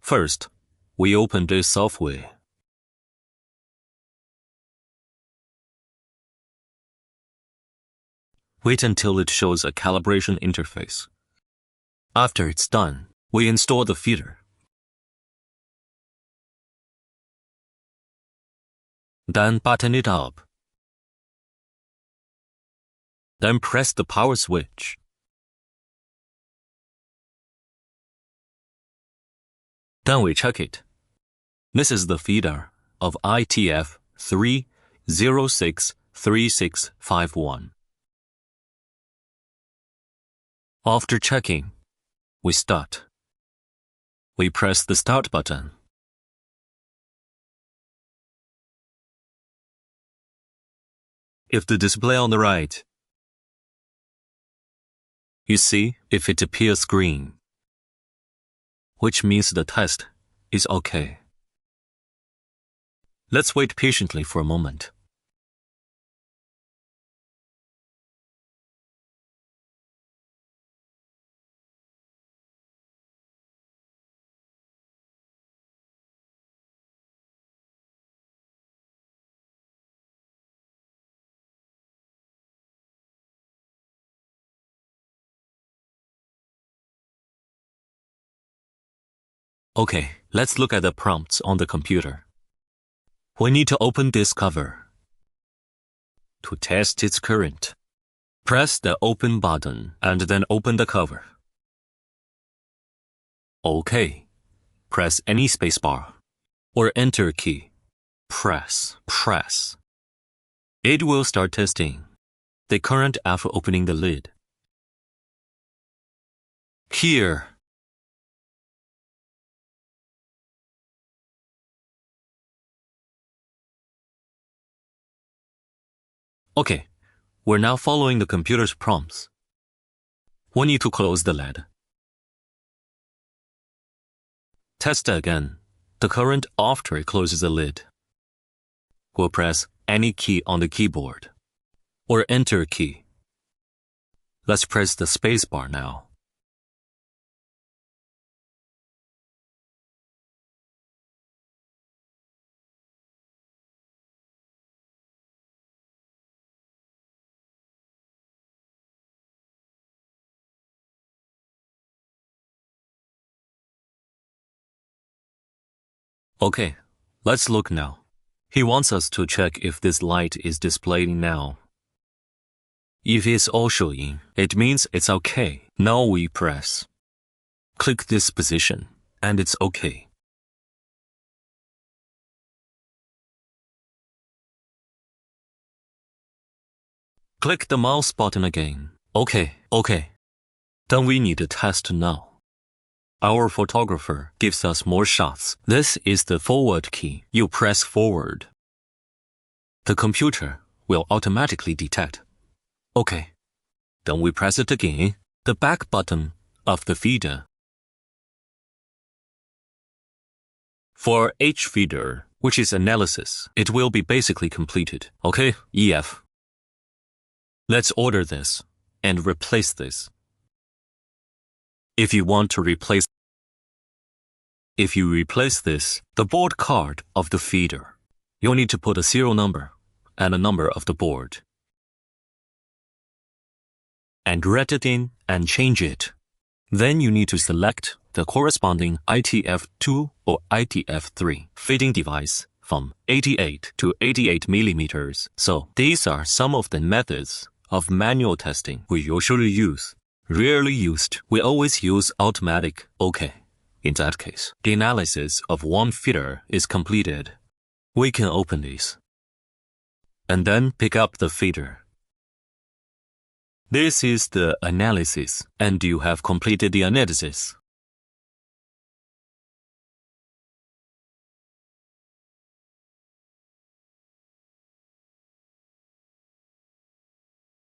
First, we open this software. Wait until it shows a calibration interface. After it's done, we install the feeder. Then button it up. Then press the power switch. Then we check it. This is the feeder of ITF 3063651. After checking, we start. We press the start button. If the display on the right, you see if it appears green, which means the test is okay. Let's wait patiently for a moment. Okay, let's look at the prompts on the computer. We need to open this cover. To test its current, press the open button and then open the cover. OK. Press any spacebar or enter key. Press. It will start testing the current after opening the lid. Here, okay, we're now following the computer's prompts. We need to close the lid. Test again the current after it closes the lid. We'll press any key on the keyboard or enter key. Let's press the space bar now. Okay, let's look now. He wants us to check if this light is displaying now. If it's all showing, it means it's okay. Now we press. Click this position, and it's okay. Click the mouse button again. Okay. Then we need to test now. Our photographer gives us more shots. This is the forward key. You press forward. The computer will automatically detect. Okay. Then we press it again. The back button of the feeder. For H feeder, which is analysis, it will be basically completed. Okay, EF. Let's order this and replace this. If you replace this, the board card of the feeder, you'll need to put a serial number and a number of the board. And write it in and change it. Then you need to select the corresponding ITF2 or ITF3 feeding device from 88 to 88 millimeters. So these are some of the methods of manual testing we usually use. Rarely used, we always use automatic. Okay. In that case, the analysis of one feeder is completed. We can open this and then pick up the feeder. This is the analysis, and you have completed the analysis.